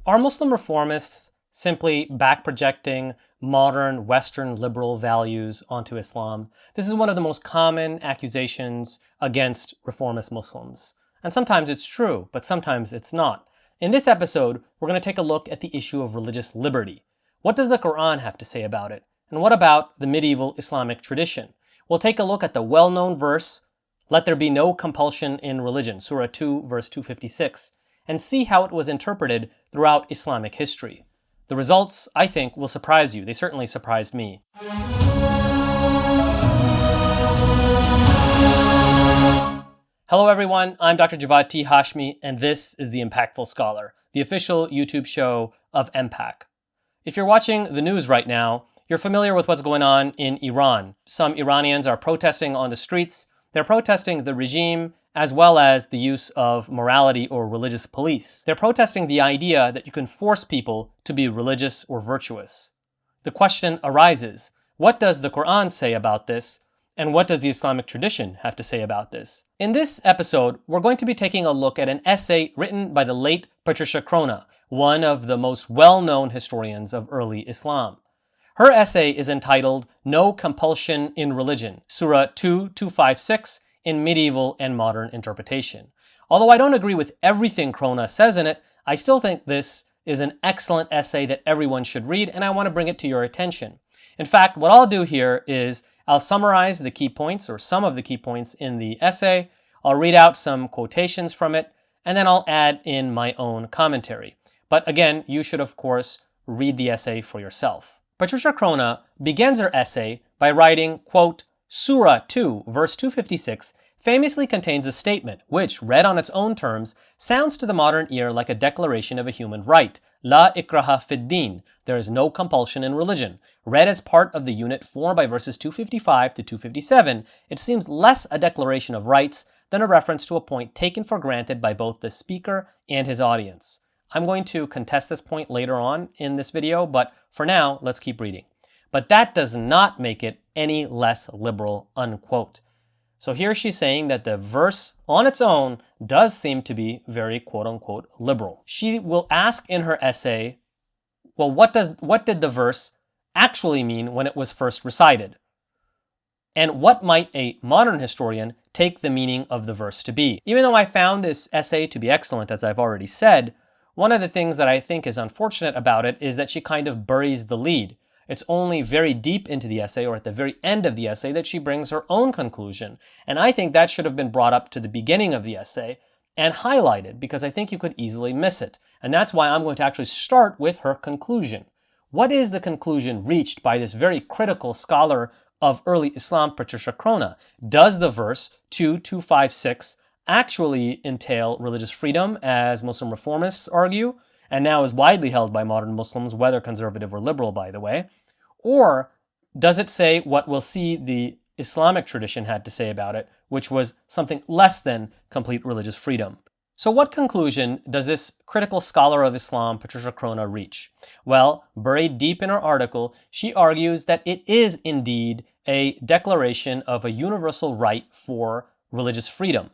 Are Muslim reformists simply back-projecting modern Western liberal values onto Islam? This is one of the most common accusations against reformist Muslims. And sometimes it's true, but sometimes it's not. In this episode, we're going to take a look at the issue of religious liberty. What does the Quran have to say about it? And what about the medieval Islamic tradition? We'll take a look at the well-known verse, "Let there be no compulsion in religion," Surah 2, verse 256, and see how it was interpreted throughout Islamic history. The results, I think, will surprise you. They certainly surprised me. Hello everyone, I'm Dr. Javad T. Hashmi, and this is The Impactful Scholar, the official YouTube show of MPAC. If you're watching the news right now, you're familiar with what's going on in Iran. Some Iranians are protesting on the streets. They're protesting the regime as well as the use of morality or religious police. They're protesting the idea that you can force people to be religious or virtuous. The question arises, what does the Quran say about this? And what does the Islamic tradition have to say about this? In this episode, we're going to be taking a look at an essay written by the late Patricia Crone, one of the most well-known historians of early Islam. Her essay is entitled "No Compulsion in Religion," Surah 2, 256, in medieval and modern interpretation. Although I don't agree with everything Crone says in it, I still think this is an excellent essay that everyone should read, and I want to bring it to your attention. In fact, what I'll do here is I'll summarize the key points, or some of the key points in the essay. I'll read out some quotations from it, and then I'll add in my own commentary. But again, you should, of course, read the essay for yourself. Patricia Crone begins her essay by writing, quote, "Surah 2, verse 256 famously contains a statement which, read on its own terms, sounds to the modern ear like a declaration of a human right. La ikraha fid din, there is no compulsion in religion. Read as part of the unit formed by verses 255 to 257, it seems less a declaration of rights than a reference to a point taken for granted by both the speaker and his audience." I'm going to contest this point later on in this video, but for now, let's keep reading. "But that does not make it any less liberal," unquote. So here she's saying that the verse on its own does seem to be very quote-unquote liberal. She will ask in her essay, well, what did the verse actually mean when it was first recited? And what might a modern historian take the meaning of the verse to be? Even though I found this essay to be excellent, as I've already said, one of the things that I think is unfortunate about it is that she kind of buries the lead. It's only very deep into the essay, or at the very end of the essay, that she brings her own conclusion. And I think that should have been brought up to the beginning of the essay and highlighted, because I think you could easily miss it. And that's why I'm going to actually start with her conclusion. What is the conclusion reached by this very critical scholar of early Islam, Patricia Crone? Does the verse 2:256 actually entail religious freedom, as Muslim reformists argue, and now is widely held by modern Muslims, whether conservative or liberal, by the way? Or does it say what we'll see the Islamic tradition had to say about it, which was something less than complete religious freedom? So what conclusion does this critical scholar of Islam, Patricia Crone, reach? Well, buried deep in her article, she argues that it is indeed a declaration of a universal right for religious freedom.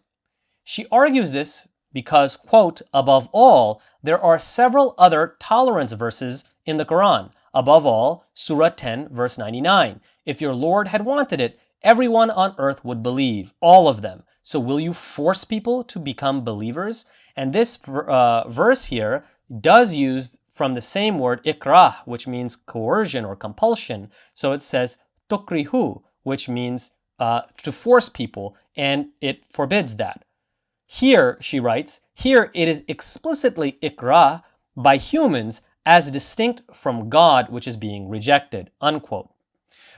She argues this because, quote, "above all, there are several other tolerance verses in the Quran. Above all, Surah 10, verse 99. If your Lord had wanted it, everyone on earth would believe, all of them. So will you force people to become believers?" And this verse here does use from the same word, ikrah, which means coercion or compulsion. So it says tukrihu, which means to force people, and it forbids that. Here, she writes, here it is explicitly ikrah by humans as distinct from God, which is being rejected, unquote.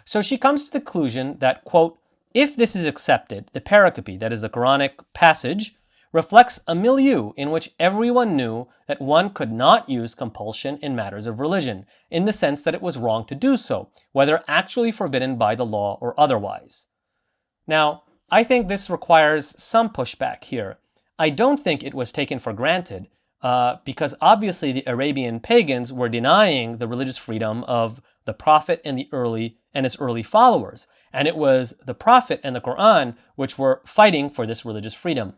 So she comes to the conclusion that, quote, "if this is accepted, the pericope, that is the Quranic passage, reflects a milieu in which everyone knew that one could not use compulsion in matters of religion, in the sense that it was wrong to do so, whether actually forbidden by the law or otherwise." Now, I think this requires some pushback here. I don't think it was taken for granted because obviously the Arabian pagans were denying the religious freedom of the Prophet and his early followers. And it was the Prophet and the Quran which were fighting for this religious freedom.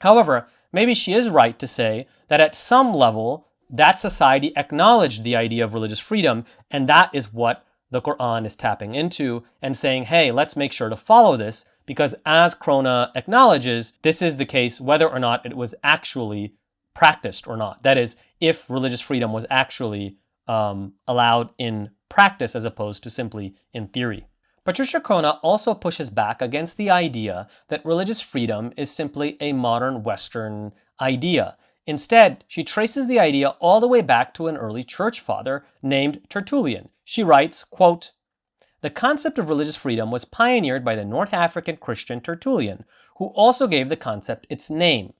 However, maybe she is right to say that at some level, that society acknowledged the idea of religious freedom, and that is what the Quran is tapping into and saying, hey, let's make sure to follow this, because as Crone acknowledges, this is the case whether or not it was actually practiced or not. That is, if religious freedom was actually allowed in practice as opposed to simply in theory. Patricia Crone also pushes back against the idea that religious freedom is simply a modern Western idea. Instead, she traces the idea all the way back to an early church father named Tertullian. She writes, quote, "The concept of religious freedom was pioneered by the North African Christian Tertullian, who also gave the concept its name.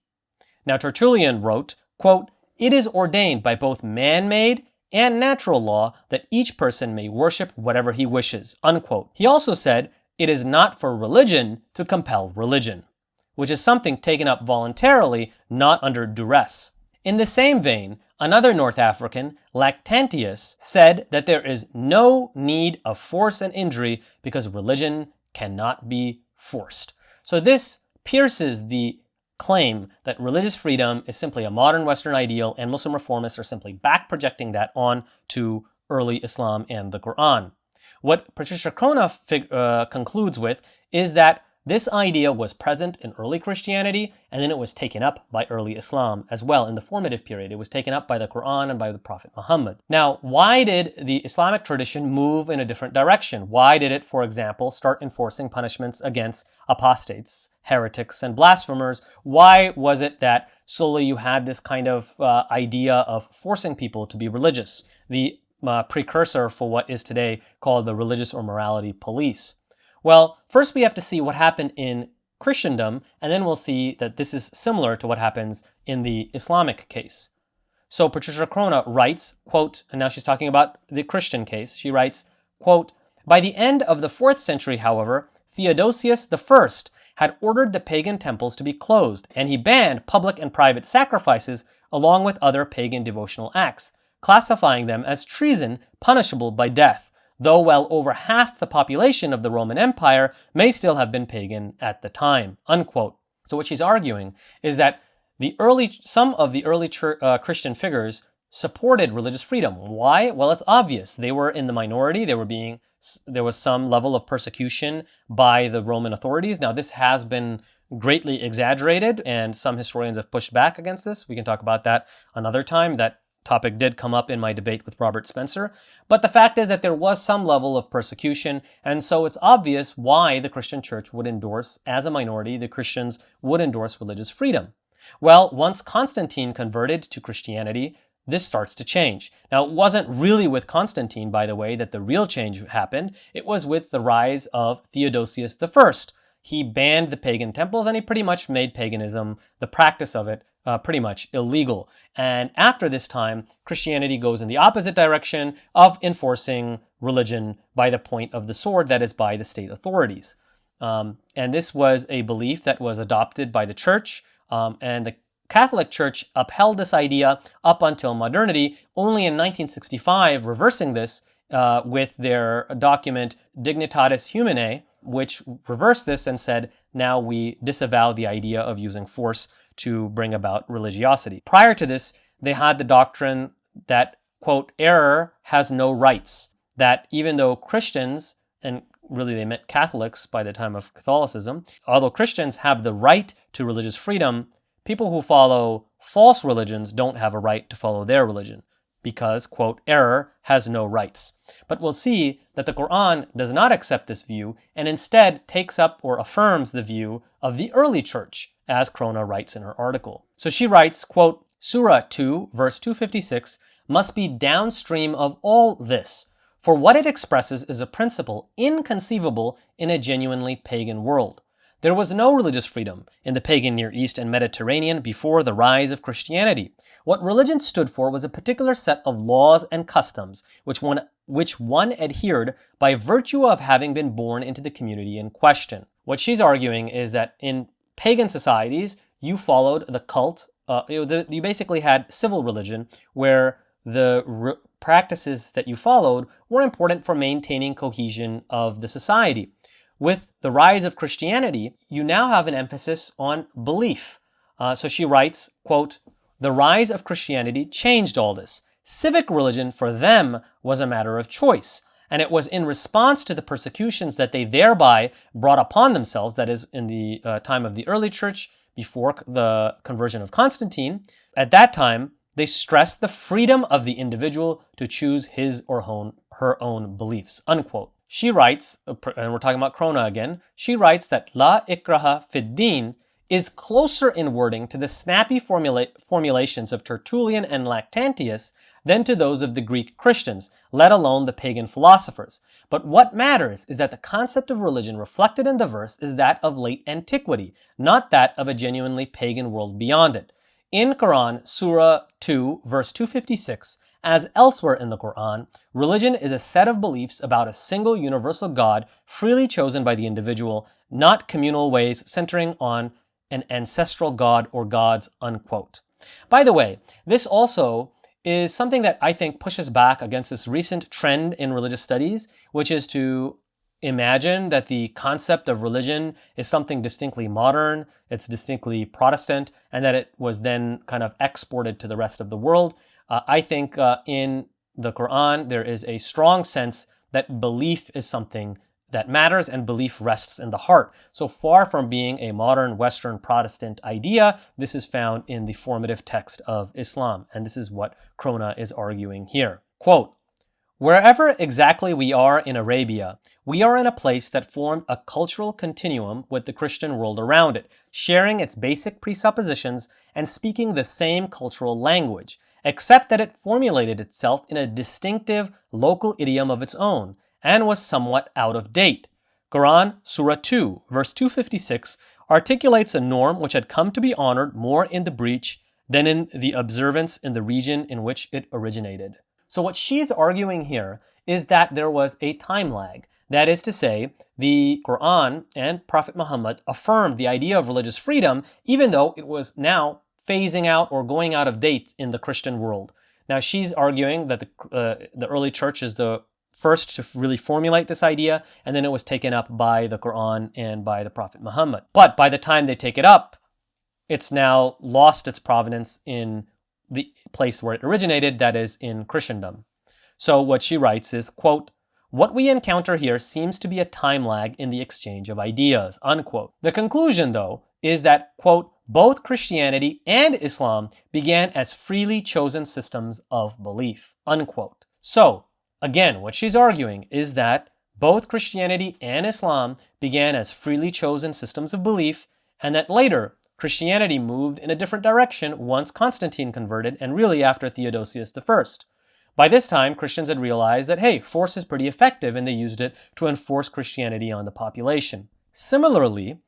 Now Tertullian wrote, quote, 'It is ordained by both man-made and natural law that each person may worship whatever he wishes,' unquote. He also said, 'It is not for religion to compel religion,' which is something taken up voluntarily, not under duress. In the same vein, another North African, Lactantius, said that there is no need of force and injury because religion cannot be forced." So this pierces the claim that religious freedom is simply a modern Western ideal and Muslim reformists are simply back projecting that on to early Islam and the Quran. What Patricia Crone concludes with is that this idea was present in early Christianity, and then it was taken up by early Islam as well in the formative period. It was taken up by the Quran and by the Prophet Muhammad. Now, why did the Islamic tradition move in a different direction? Why did it, for example, start enforcing punishments against apostates, heretics, and blasphemers? Why was it that slowly you had this kind of idea of forcing people to be religious, the precursor for what is today called the religious or morality police? Well, first we have to see what happened in Christendom, and then we'll see that this is similar to what happens in the Islamic case. So Patricia Crone writes, quote, and now she's talking about the Christian case, she writes, quote, "By the end of the 4th century, however, Theodosius I had ordered the pagan temples to be closed, and he banned public and private sacrifices along with other pagan devotional acts, classifying them as treason punishable by death, though well over half the population of the Roman Empire may still have been pagan at the time," unquote. So what she's arguing is that some of the early Christian figures supported religious freedom. Why? Well, it's obvious. They were in the minority. There was some level of persecution by the Roman authorities. Now, this has been greatly exaggerated, and some historians have pushed back against this. We can talk about that another time. That topic did come up in my debate with Robert Spencer. But the fact is that there was some level of persecution, and so it's obvious why the Christian church would endorse, as a minority, the Christians would endorse religious freedom. Well, once Constantine converted to Christianity, this starts to change. Now, it wasn't really with Constantine, by the way, that the real change happened. It was with the rise of Theodosius I. He banned the pagan temples, and he pretty much made paganism, the practice of it, pretty much illegal. And after this time, Christianity goes in the opposite direction of enforcing religion by the point of the sword, that is, by the state authorities. And this was a belief that was adopted by the church, and the Catholic Church upheld this idea up until modernity, only in 1965 reversing this with their document Dignitatis Humanae, which reversed this and said, now we disavow the idea of using force to bring about religiosity. Prior to this, they had the doctrine that, quote, error has no rights, that even though Christians, and really they meant Catholics by the time of Catholicism, although Christians have the right to religious freedom, people who follow false religions don't have a right to follow their religion because, quote, error has no rights. But we'll see that the Quran does not accept this view and instead takes up or affirms the view of the early church, as Crone writes in her article. So she writes, quote, Surah 2, verse 256, must be downstream of all this, for what it expresses is a principle inconceivable in a genuinely pagan world. There was no religious freedom in the pagan Near East and Mediterranean before the rise of Christianity. What religion stood for was a particular set of laws and customs, which one adhered by virtue of having been born into the community in question. What she's arguing is that in pagan societies, you followed the cult. You basically had civil religion, where the practices that you followed were important for maintaining cohesion of the society. With the rise of Christianity, you now have an emphasis on belief. So she writes, quote, the rise of Christianity changed all this. Civic religion for them was a matter of choice, and it was in response to the persecutions that they thereby brought upon themselves, that is, in the time of the early church, before the conversion of Constantine. At that time, they stressed the freedom of the individual to choose his or her own beliefs, unquote. She writes, and we're talking about Crone again, she writes that La ikraha fid din is closer in wording to the snappy formulations of Tertullian and Lactantius than to those of the Greek Christians, let alone the pagan philosophers. But what matters is that the concept of religion reflected in the verse is that of late antiquity, not that of a genuinely pagan world beyond it. In Quran, Surah 2, verse 256, as elsewhere in the Quran, religion is a set of beliefs about a single universal God freely chosen by the individual, not communal ways centering on an ancestral god or gods, unquote. By the way, this also is something that I think pushes back against this recent trend in religious studies, which is to imagine that the concept of religion is something distinctly modern, it's distinctly Protestant, and that it was then kind of exported to the rest of the world. I think in the Quran, there is a strong sense that belief is something that matters, and belief rests in the heart. So far from being a modern Western Protestant idea, this is found in the formative text of Islam, and this is what Crone is arguing here. Quote, "Wherever exactly we are in Arabia, we are in a place that formed a cultural continuum with the Christian world around it, sharing its basic presuppositions and speaking the same cultural language, except that it formulated itself in a distinctive local idiom of its own, and was somewhat out of date. Quran, Surah 2, verse 256, articulates a norm which had come to be honored more in the breach than in the observance in the region in which it originated." So what she's arguing here is that there was a time lag. That is to say, the Quran and Prophet Muhammad affirmed the idea of religious freedom, even though it was now phasing out or going out of date in the Christian world. Now she's arguing that the early church is the first to really formulate this idea, and then it was taken up by the Quran and by the Prophet Muhammad. But by the time they take it up, it's now lost its provenance in the place where it originated, that is, in Christendom. So what she writes is, quote, "What we encounter here seems to be a time lag in the exchange of ideas," unquote. The conclusion, though, is that, quote, "both Christianity and Islam began as freely chosen systems of belief," unquote. So, again, what she's arguing is that both Christianity and Islam began as freely chosen systems of belief, and that later Christianity moved in a different direction once Constantine converted, and really after Theodosius I. By this time, Christians had realized that, hey, force is pretty effective, and they used it to enforce Christianity on the population. Similarly,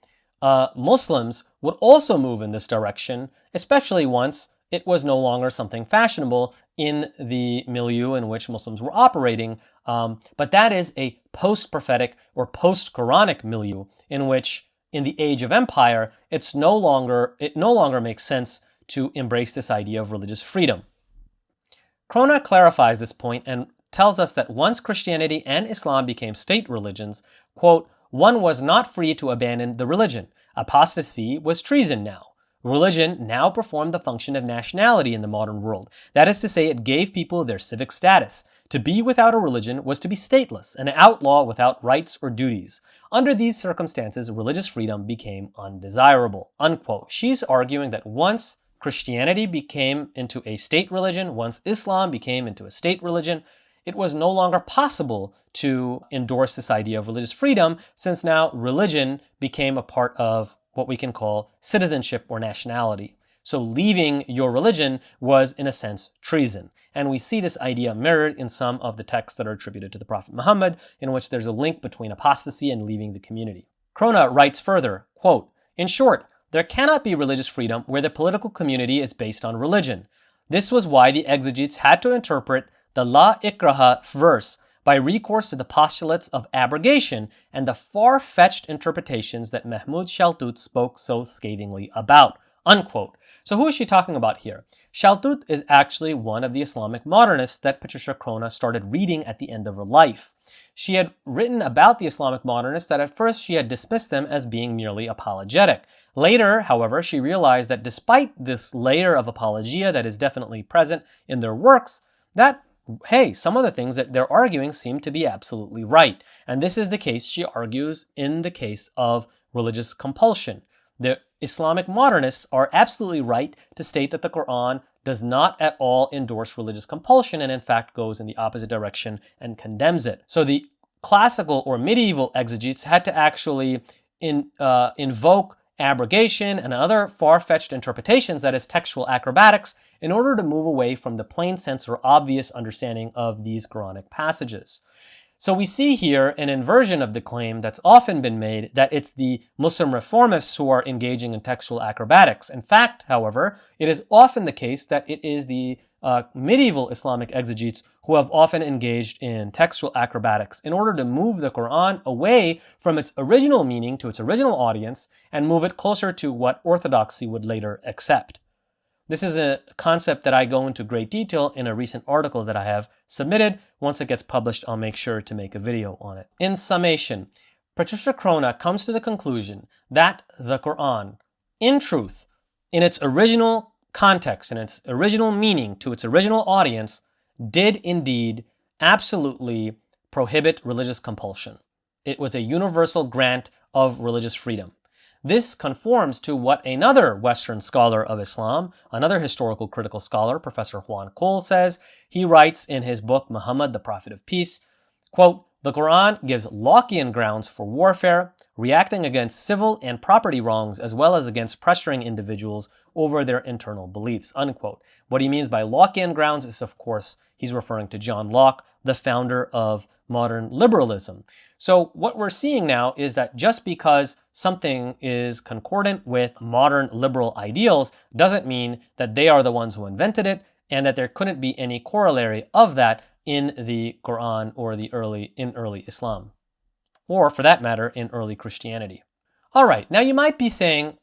Muslims would also move in this direction, especially once it was no longer something fashionable in the milieu in which Muslims were operating. But that is a post-prophetic or post-Quranic milieu in which, in the age of empire, it no longer makes sense to embrace this idea of religious freedom. Crone clarifies this point and tells us that once Christianity and Islam became state religions, quote, "one was not free to abandon the religion. Apostasy was treason now. Religion now performed the function of nationality in the modern world. That is to say, it gave people their civic status. To be without a religion was to be stateless, an outlaw without rights or duties. Under these circumstances, religious freedom became undesirable," unquote. She's arguing that once Christianity became into a state religion, once Islam became into a state religion, it was no longer possible to endorse this idea of religious freedom, since now religion became a part of what we can call citizenship or nationality. So leaving your religion was, in a sense, treason. And we see this idea mirrored in some of the texts that are attributed to the Prophet Muhammad, in which there's a link between apostasy and leaving the community. Crone writes further, quote, "In short, there cannot be religious freedom where the political community is based on religion. This was why the exegetes had to interpret the La ikraha verse by recourse to the postulates of abrogation and the far-fetched interpretations that Mahmud Shaltut spoke so scathingly about," unquote. So who is she talking about here? Shaltut is actually one of the Islamic modernists that Patricia Crone started reading at the end of her life. She had written about the Islamic modernists that at first she had dismissed them as being merely apologetic. Later, however, she realized that despite this layer of apologia that is definitely present in their works, that, hey, some of the things that they're arguing seem to be absolutely right. And this is the case, she argues, in the case of religious compulsion. The Islamic modernists are absolutely right to state that the Quran does not at all endorse religious compulsion and in fact goes in the opposite direction and condemns it. So the classical or medieval exegetes had to actually invoke abrogation and other far-fetched interpretations, that is textual acrobatics, in order to move away from the plain sense or obvious understanding of these Quranic passages. So we see here an inversion of the claim that's often been made that it's the Muslim reformists who are engaging in textual acrobatics. In fact, however, it is often the case that it is the medieval Islamic exegetes who have often engaged in textual acrobatics in order to move the Quran away from its original meaning to its original audience and move it closer to what orthodoxy would later accept. This is a concept that I go into great detail in a recent article that I have submitted. Once it gets published, I'll make sure to make a video on it. In summation, Patricia Crone comes to the conclusion that the Quran, in truth, in its original context, in its original meaning to its original audience, did indeed absolutely prohibit religious compulsion. It was a universal grant of religious freedom. This conforms to what another Western scholar of Islam, another historical critical scholar, Professor Juan Cole, says. He writes in his book, Muhammad, the Prophet of Peace, quote, "The Quran gives Lockean grounds for warfare, reacting against civil and property wrongs as well as against pressuring individuals over their internal beliefs," unquote. What he means by Lockean grounds is, of course, he's referring to John Locke, the founder of modern liberalism. So what we're seeing now is that just because something is concordant with modern liberal ideals doesn't mean that they are the ones who invented it and that there couldn't be any corollary of that in the Quran or in early Islam, or for that matter, in early Christianity. All right, now you might be saying,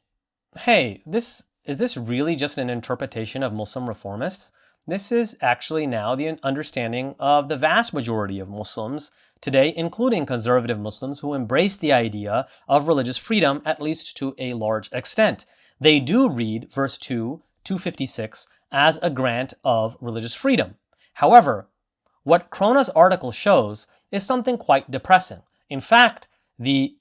hey, is this really just an interpretation of Muslim reformists? This is actually now the understanding of the vast majority of Muslims today, including conservative Muslims who embrace the idea of religious freedom, at least to a large extent. They do read verse 256, as a grant of religious freedom. However, what Crone's article shows is something quite depressing. In fact, the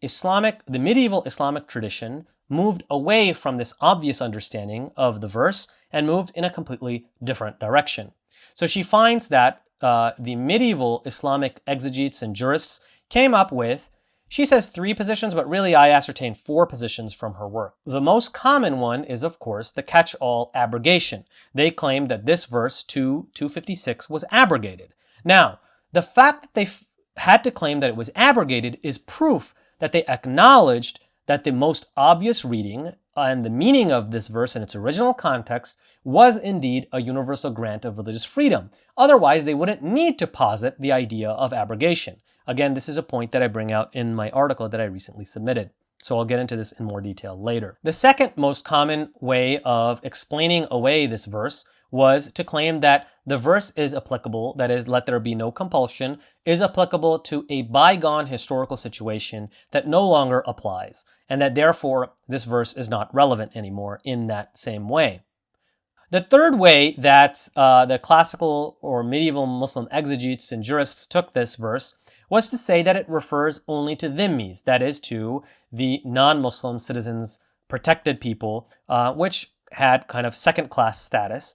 medieval Islamic tradition moved away from this obvious understanding of the verse and moved in a completely different direction. So she finds that the medieval Islamic exegetes and jurists came up with, she says 3 positions, but really I ascertained 4 positions from her work. The most common one is, of course, the catch-all abrogation. They claimed that this verse 256 was abrogated. Now, the fact that they had to claim that it was abrogated is proof that they acknowledged that the most obvious reading and the meaning of this verse in its original context was indeed a universal grant of religious freedom. Otherwise, they wouldn't need to posit the idea of abrogation. Again, this is a point that I bring out in my article that I recently submitted. So I'll get into this in more detail later. The second most common way of explaining away this verse was to claim that the verse is applicable, that is, let there be no compulsion, is applicable to a bygone historical situation that no longer applies, and that therefore this verse is not relevant anymore in that same way. The third way that the classical or medieval Muslim exegetes and jurists took this verse was to say that it refers only to dhimmis, that is, to the non-Muslim citizens, protected people, which had kind of second-class status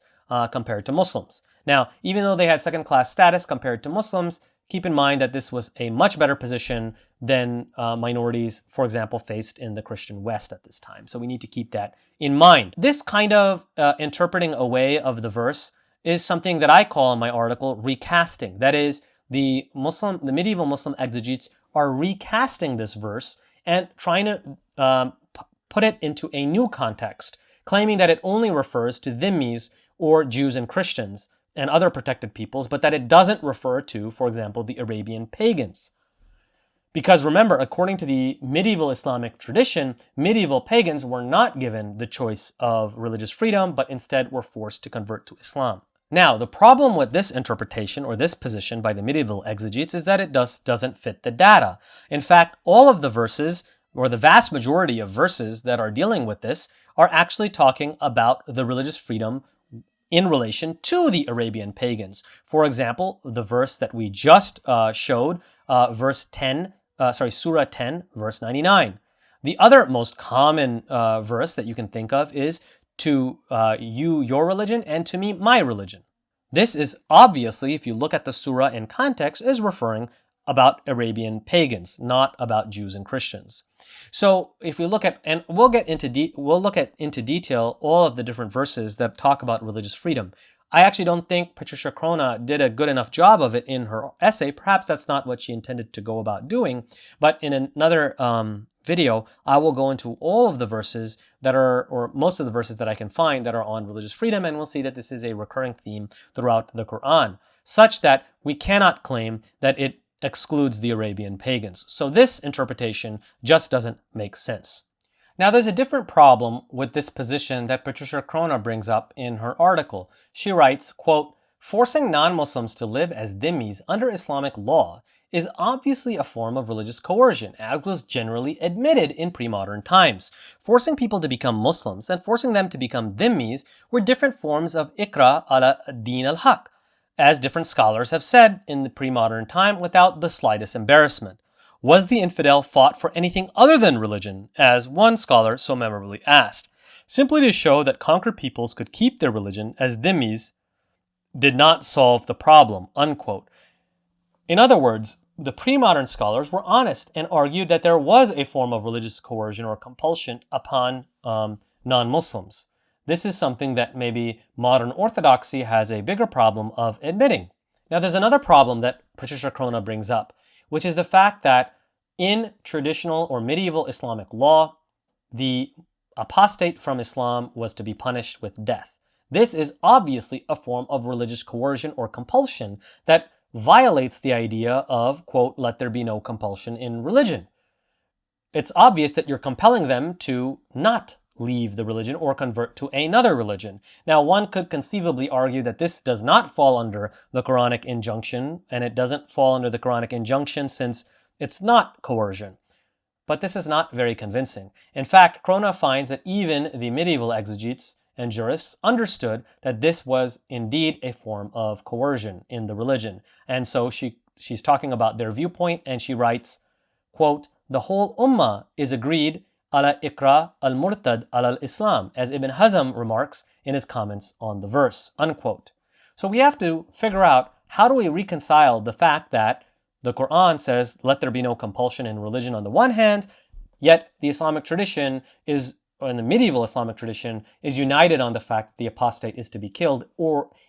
compared to Muslims. Now, even though they had second-class status compared to Muslims, keep in mind that this was a much better position than minorities, for example, faced in the Christian West at this time. So we need to keep that in mind. This kind of interpreting away of the verse is something that I call in my article recasting. That is, the medieval Muslim exegetes are recasting this verse and trying to put it into a new context, claiming that it only refers to dhimmis or Jews and Christians and other protected peoples, but that it doesn't refer to, for example, the Arabian pagans. Because remember, according to the medieval Islamic tradition, medieval pagans were not given the choice of religious freedom, but instead were forced to convert to Islam. Now, the problem with this interpretation or this position by the medieval exegetes is that it doesn't fit the data. In fact, all of the verses, or the vast majority of verses that are dealing with this, are actually talking about the religious freedom in relation to the Arabian pagans. For example, the verse that we just showed, Surah 10, verse 99. The other most common verse that you can think of is to you your religion and to me my religion. This is obviously, if you look at the surah in context, is referring about Arabian pagans, not about Jews and Christians. So if we look at, and we'll look at into detail all of the different verses that talk about religious freedom. I actually don't think Patricia Crone did a good enough job of it in her essay. Perhaps that's not what she intended to go about doing, but in another video, I will go into all of the verses that are, or most of the verses that I can find that are on religious freedom, and we'll see that this is a recurring theme throughout the Quran, such that we cannot claim that it excludes the Arabian pagans. So this interpretation just doesn't make sense. Now, there's a different problem with this position that Patricia Crone brings up in her article. She writes, quote, "Forcing non-Muslims to live as dhimmis under Islamic law is obviously a form of religious coercion, as was generally admitted in pre-modern times. Forcing people to become Muslims and forcing them to become dhimmis were different forms of ikra ala din al-haq, as different scholars have said in the pre-modern time without the slightest embarrassment. Was the infidel fought for anything other than religion, as one scholar so memorably asked? Simply to show that conquered peoples could keep their religion as dhimmis did not solve the problem," unquote. In other words, the pre-modern scholars were honest and argued that there was a form of religious coercion or compulsion upon non-Muslims. This is something that maybe modern orthodoxy has a bigger problem of admitting. Now, there's another problem that Patricia Crone brings up, which is the fact that in traditional or medieval Islamic law, the apostate from Islam was to be punished with death. This is obviously a form of religious coercion or compulsion that violates the idea of, quote, "let there be no compulsion in religion." It's obvious that you're compelling them to not leave the religion or convert to another religion. Now, one could conceivably argue that this does not fall under the Quranic injunction, and it doesn't fall under the Quranic injunction since it's not coercion. But this is not very convincing. In fact, Crone finds that even the medieval exegetes and jurists understood that this was indeed a form of coercion in the religion. And so she's talking about their viewpoint, and she writes, quote, "The whole ummah is agreed ala ikra al-murtad al-Islam, as Ibn Hazm remarks in his comments on the verse," unquote. So we have to figure out, how do we reconcile the fact that the Quran says, "let there be no compulsion in religion" on the one hand, yet the Islamic tradition is, or in the medieval Islamic tradition, is united on the fact that the apostate is to be killed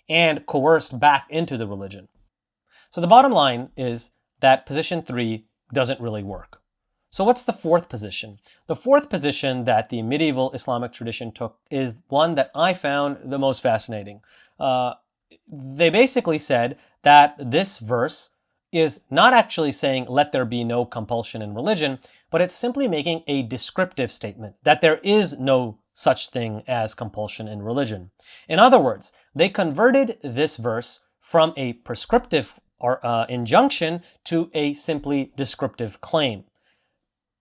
and coerced back into the religion. So the bottom line is that position 3 doesn't really work. So what's the fourth position? The fourth position that the medieval Islamic tradition took is one that I found the most fascinating. They basically said that this verse is not actually saying "let there be no compulsion in religion," but it's simply making a descriptive statement that there is no such thing as compulsion in religion. In other words, they converted this verse from a prescriptive or injunction to a simply descriptive claim.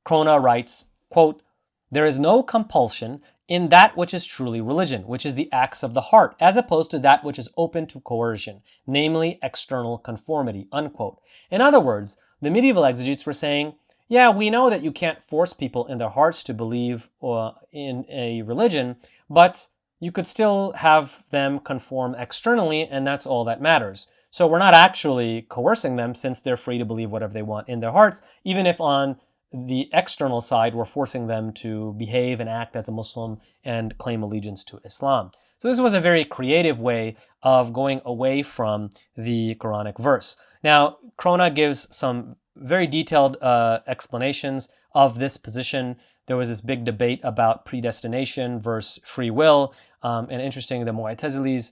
Crone writes, quote, "There is no compulsion in that which is truly religion, which is the acts of the heart, as opposed to that which is open to coercion, namely external conformity," unquote. In other words, the medieval exegetes were saying, yeah, we know that you can't force people in their hearts to believe in a religion, but you could still have them conform externally, and that's all that matters. So we're not actually coercing them, since they're free to believe whatever they want in their hearts, even if on the external side we're forcing them to behave and act as a Muslim and claim allegiance to Islam. So this was a very creative way of going away from the Quranic verse. Now, Crone gives some very detailed explanations of this position. There was this big debate about predestination versus free will. And interesting, the Mu'tazilis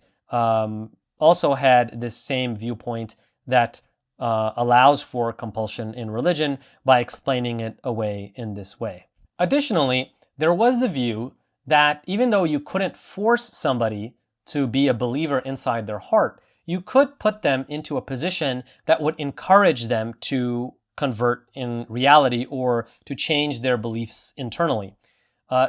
also had this same viewpoint that allows for compulsion in religion by explaining it away in this way. Additionally, there was the view that even though you couldn't force somebody to be a believer inside their heart, you could put them into a position that would encourage them to convert in reality or to change their beliefs internally.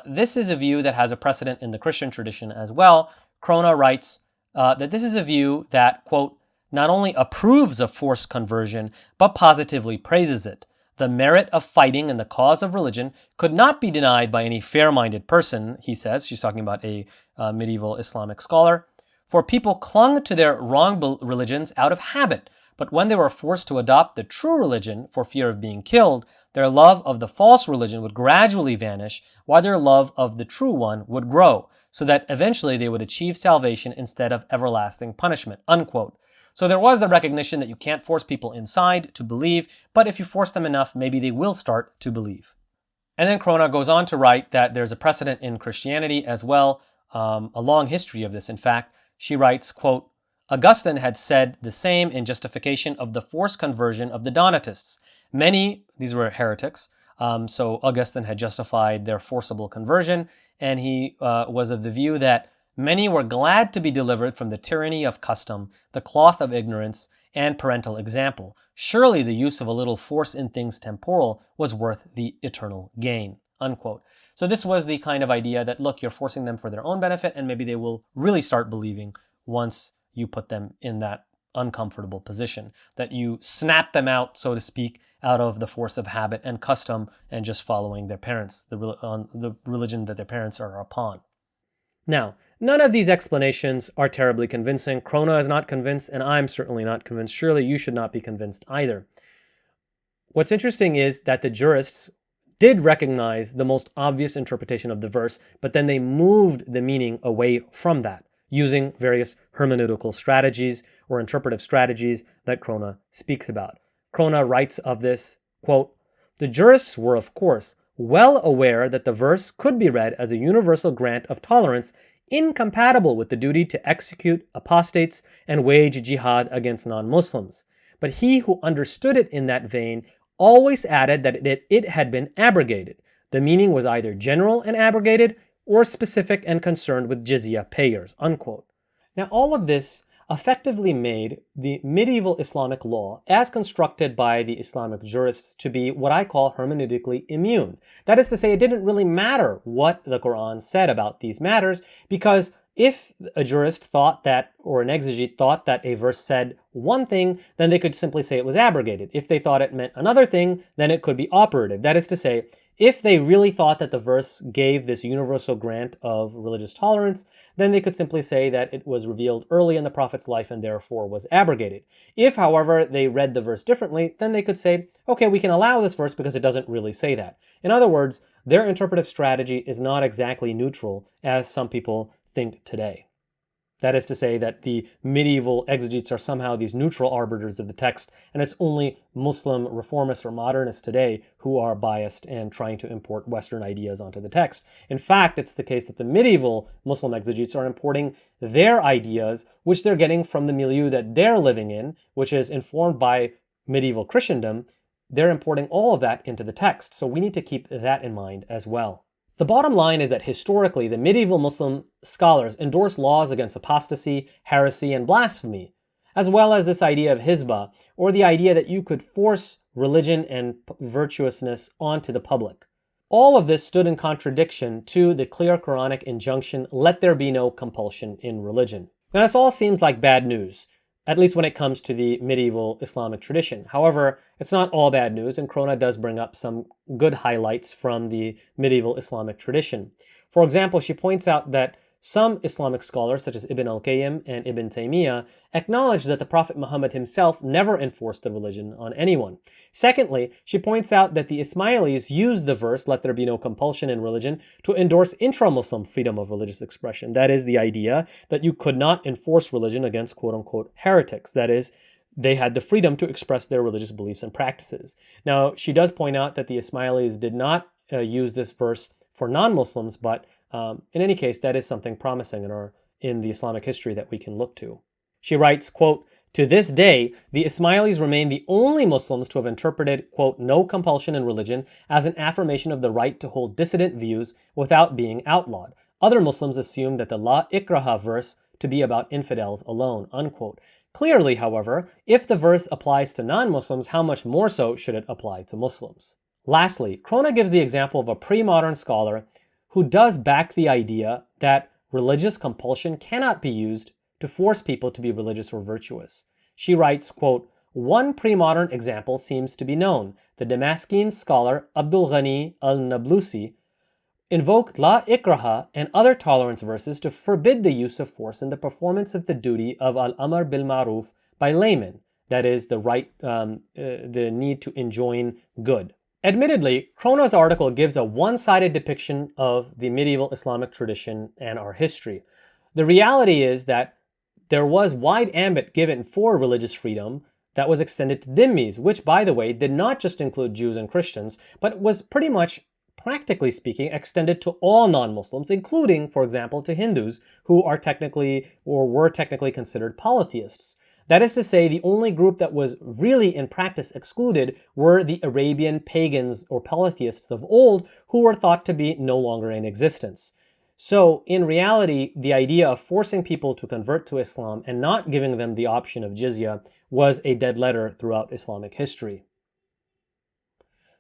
This is a view that has a precedent in the Christian tradition as well. Crone writes that this is a view that, quote, not only approves of forced conversion, but positively praises it. The merit of fighting in the cause of religion could not be denied by any fair-minded person, he says. She's talking about a medieval Islamic scholar. For people clung to their wrong religions out of habit, but when they were forced to adopt the true religion for fear of being killed, their love of the false religion would gradually vanish, while their love of the true one would grow, so that eventually they would achieve salvation instead of everlasting punishment, unquote. So there was the recognition that you can't force people inside to believe, but if you force them enough, maybe they will start to believe. And then Crone goes on to write that there's a precedent in Christianity as well, a long history of this, in fact. She writes, quote, Augustine had said the same in justification of the forced conversion of the Donatists. Many, these were heretics, so Augustine had justified their forcible conversion, and he was of the view that many were glad to be delivered from the tyranny of custom, the cloth of ignorance, and parental example. Surely the use of a little force in things temporal was worth the eternal gain, unquote. So this was the kind of idea that, look, you're forcing them for their own benefit, and maybe they will really start believing once you put them in that uncomfortable position, that you snap them out, so to speak, out of the force of habit and custom and just following their parents, the religion that their parents are upon. Now, none of these explanations are terribly convincing. Crone is not convinced, and I'm certainly not convinced. Surely you should not be convinced either. What's interesting is that the jurists did recognize the most obvious interpretation of the verse, but then they moved the meaning away from that, using various hermeneutical strategies or interpretive strategies that Crone speaks about. Crone writes of this, quote, the jurists were, of course, well aware that the verse could be read as a universal grant of tolerance incompatible with the duty to execute apostates and wage jihad against non-Muslims. But he who understood it in that vein always added that it had been abrogated. The meaning was either general and abrogated or specific and concerned with jizya payers, unquote. Now, all of this effectively made the medieval Islamic law, as constructed by the Islamic jurists, to be what I call hermeneutically immune. That is to say, it didn't really matter what the Quran said about these matters, because if a jurist thought that, or an exegete thought that a verse said one thing, then they could simply say it was abrogated. If they thought it meant another thing, then it could be operative. That is to say, if they really thought that the verse gave this universal grant of religious tolerance, then they could simply say that it was revealed early in the Prophet's life and therefore was abrogated. If, however, they read the verse differently, then they could say, okay, we can allow this verse because it doesn't really say that. In other words, their interpretive strategy is not exactly neutral, as some people think today. That is to say that the medieval exegetes are somehow these neutral arbiters of the text, and it's only Muslim reformists or modernists today who are biased and trying to import Western ideas onto the text. In fact, it's the case that the medieval Muslim exegetes are importing their ideas, which they're getting from the milieu that they're living in, which is informed by medieval Christendom. They're importing all of that into the text, so we need to keep that in mind as well. The bottom line is that historically, the medieval Muslim scholars endorsed laws against apostasy, heresy, and blasphemy, as well as this idea of hizbah, or the idea that you could force religion and virtuousness onto the public. All of this stood in contradiction to the clear Quranic injunction, let there be no compulsion in religion. Now, this all seems like bad news, at least when it comes to the medieval Islamic tradition. However, it's not all bad news, and Crone does bring up some good highlights from the medieval Islamic tradition. For example, she points out that some Islamic scholars, such as Ibn al-Qayyim and Ibn Taymiyyah, acknowledge that the Prophet Muhammad himself never enforced the religion on anyone. Secondly, she points out that the Ismailis used the verse, let there be no compulsion in religion, to endorse intra-Muslim freedom of religious expression. That is, the idea that you could not enforce religion against quote-unquote heretics. That is, they had the freedom to express their religious beliefs and practices. Now, she does point out that the Ismailis did not use this verse for non-Muslims, but in any case, that is something promising in the Islamic history that we can look to. She writes, quote, To this day, the Ismailis remain the only Muslims to have interpreted, quote, no compulsion in religion as an affirmation of the right to hold dissident views without being outlawed. Other Muslims assume that the La Ikraha verse to be about infidels alone, unquote. Clearly, however, if the verse applies to non-Muslims, how much more so should it apply to Muslims? Lastly, Crone gives the example of a pre-modern scholar who does back the idea that religious compulsion cannot be used to force people to be religious or virtuous. She writes, quote, one pre-modern example seems to be known. The Damascene scholar Abdul Ghani al-Nablusi invoked La Ikraha and other tolerance verses to forbid the use of force in the performance of the duty of al-amr bil ma'ruf by laymen, that is, the need to enjoin good. Admittedly, Crone's article gives a one-sided depiction of the medieval Islamic tradition and our history. The reality is that there was wide ambit given for religious freedom that was extended to dhimmis, which, by the way, did not just include Jews and Christians, but was pretty much, practically speaking, extended to all non-Muslims, including, for example, to Hindus, who are technically or were technically considered polytheists. That is to say, the only group that was really in practice excluded were the Arabian pagans or polytheists of old, who were thought to be no longer in existence. So, in reality, the idea of forcing people to convert to Islam and not giving them the option of jizya was a dead letter throughout Islamic history.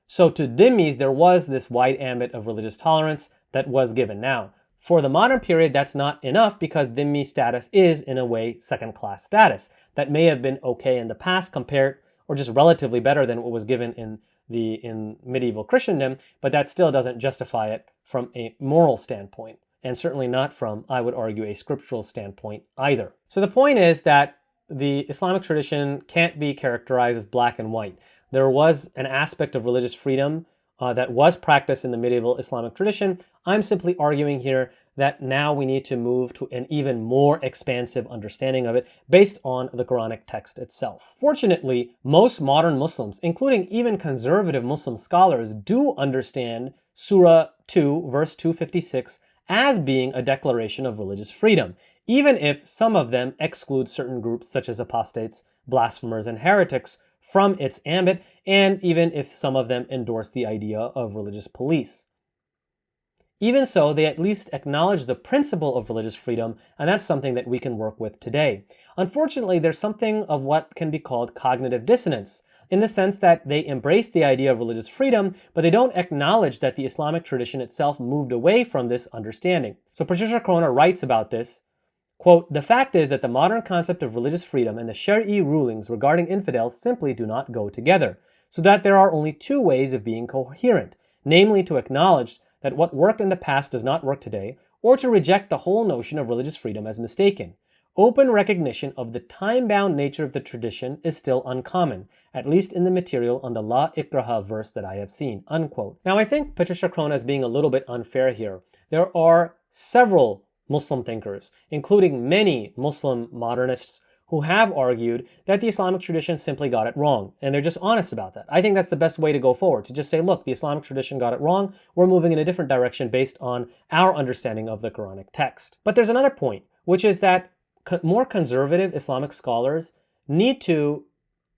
So to dhimmis, there was this wide ambit of religious tolerance that was given. Now, for the modern period, that's not enough because dhimmi status is, in a way, second-class status. That may have been okay in the past compared, or just relatively better than what was given in medieval Christendom, but that still doesn't justify it from a moral standpoint. And certainly not from, I would argue, a scriptural standpoint either. So the point is that the Islamic tradition can't be characterized as black and white. There was an aspect of religious freedom that was practiced in the medieval Islamic tradition. I'm simply arguing here that now we need to move to an even more expansive understanding of it based on the Quranic text itself. Fortunately, most modern Muslims, including even conservative Muslim scholars, do understand Surah 2, verse 256, as being a declaration of religious freedom, even if some of them exclude certain groups such as apostates, blasphemers, and heretics from its ambit, and even if some of them endorse the idea of religious police. Even so, they at least acknowledge the principle of religious freedom, and that's something that we can work with today. Unfortunately, there's something of what can be called cognitive dissonance, in the sense that they embrace the idea of religious freedom, but they don't acknowledge that the Islamic tradition itself moved away from this understanding. So Patricia Crone writes about this, quote, the fact is that the modern concept of religious freedom and the Shari'i rulings regarding infidels simply do not go together, so that there are only two ways of being coherent, namely to acknowledge that what worked in the past does not work today, or to reject the whole notion of religious freedom as mistaken. Open recognition of the time-bound nature of the tradition is still uncommon, at least in the material on the La Ikraha verse that I have seen, unquote. Now, I think Patricia Crone is being a little bit unfair here. There are several Muslim thinkers, including many Muslim modernists, who have argued that the Islamic tradition simply got it wrong, and they're just honest about that. I think that's the best way to go forward, to just say, look, the Islamic tradition got it wrong, we're moving in a different direction based on our understanding of the Quranic text. But there's another point, which is that more conservative Islamic scholars need to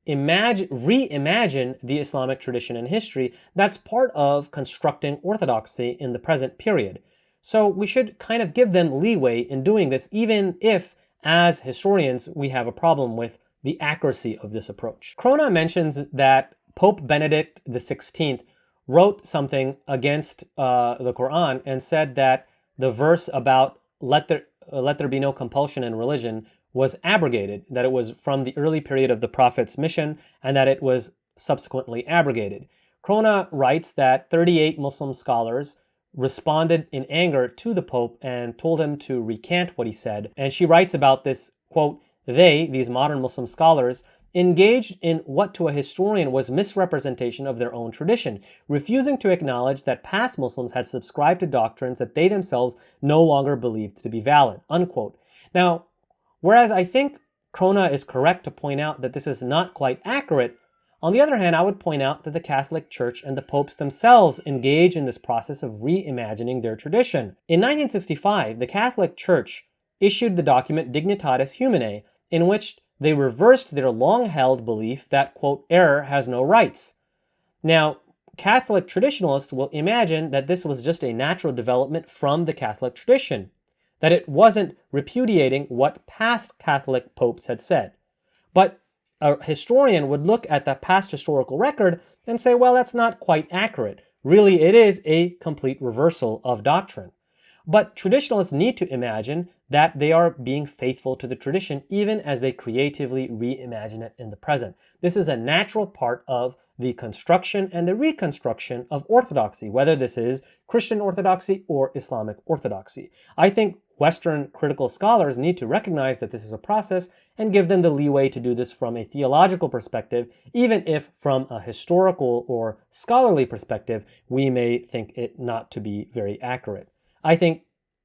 reimagine the Islamic tradition and history that's part of constructing orthodoxy in the present period. So we should kind of give them leeway in doing this, even if, as historians, we have a problem with the accuracy of this approach. Crone mentions that Pope Benedict XVI wrote something against the Quran and said that the verse about let there be no compulsion in religion was abrogated, that it was from the early period of the Prophet's mission, and that it was subsequently abrogated. Crone writes that 38 Muslim scholars responded in anger to the Pope and told him to recant what he said. And she writes about this, quote, they, these modern Muslim scholars, engaged in what to a historian was misrepresentation of their own tradition, refusing to acknowledge that past Muslims had subscribed to doctrines that they themselves no longer believed to be valid, unquote. Now, whereas I think Crone is correct to point out that this is not quite accurate, on the other hand, I would point out that the Catholic Church and the popes themselves engage in this process of reimagining their tradition. In 1965, the Catholic Church issued the document Dignitatis Humanae, in which They reversed their long-held belief that, quote, error has no rights. Now, Catholic traditionalists will imagine that this was just a natural development from the Catholic tradition, that it wasn't repudiating what past Catholic popes had said. But a historian would look at the past historical record and say, well, that's not quite accurate. Really, it is a complete reversal of doctrine. But traditionalists need to imagine that they are being faithful to the tradition even as they creatively reimagine it in the present. This is a natural part of the construction and the reconstruction of orthodoxy, whether this is Christian orthodoxy or Islamic orthodoxy. I think Western critical scholars need to recognize that this is a process and give them the leeway to do this from a theological perspective, even if from a historical or scholarly perspective, we may think it not to be very accurate. I think,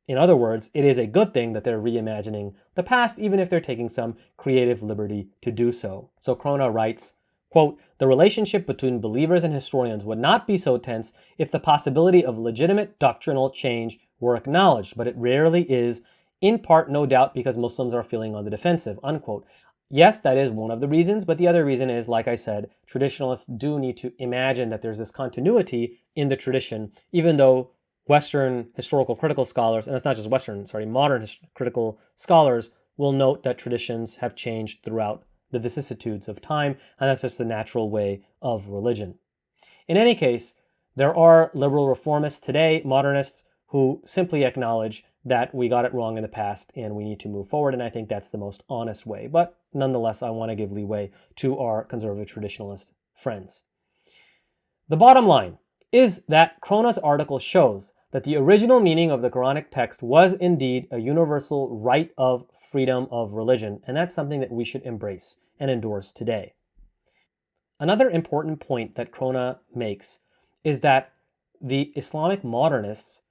in other words, it is a good thing that they're reimagining the past, even if they're taking some creative liberty to do so. So Crone writes, quote, the relationship between believers and historians would not be so tense if the possibility of legitimate doctrinal change were acknowledged, but it rarely is, in part, no doubt, because Muslims are feeling on the defensive, unquote. Yes, that is one of the reasons, but the other reason is, like I said, traditionalists do need to imagine that there's this continuity in the tradition, even though Western historical critical scholars, and it's not just Western, modern critical scholars will note that traditions have changed throughout the vicissitudes of time, and that's just the natural way of religion. In any case, there are liberal reformists today, modernists, who simply acknowledge that we got it wrong in the past and we need to move forward, and I think that's the most honest way. But nonetheless, I want to give leeway to our conservative traditionalist friends. The bottom line is that Crone's article shows that the original meaning of the Quranic text was indeed a universal right of freedom of religion, and that's something that we should embrace and endorse today. Another important point that Crone makes is that the Islamic modernists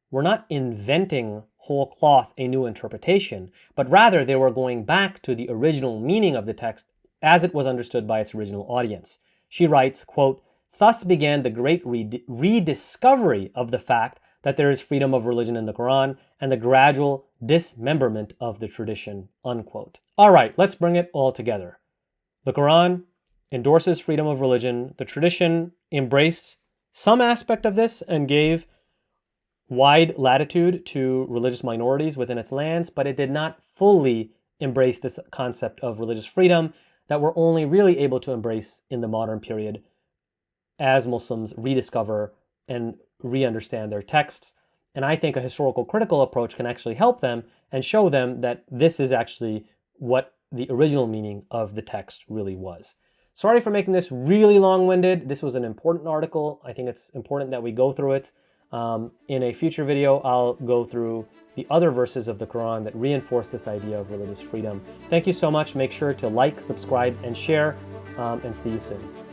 were not inventing whole cloth a new interpretation, but rather they were going back to the original meaning of the text as it was understood by its original audience. She writes, quote, thus began the great rediscovery of the fact that there is freedom of religion in the Quran and the gradual dismemberment of the tradition, unquote. All right, let's bring it all together. The Quran endorses freedom of religion. The tradition embraced some aspect of this and gave wide latitude to religious minorities within its lands, but it did not fully embrace this concept of religious freedom that we're only really able to embrace in the modern period as Muslims rediscover and re-understand their texts. And I think a historical critical approach can actually help them and show them that this is actually what the original meaning of the text really was. Sorry for making this really long-winded. This was an important article. I think it's important that we go through it. In a future video, I'll go through the other verses of the Quran that reinforce this idea of religious freedom. Thank you so much. Make sure to like, subscribe, and share, and see you soon.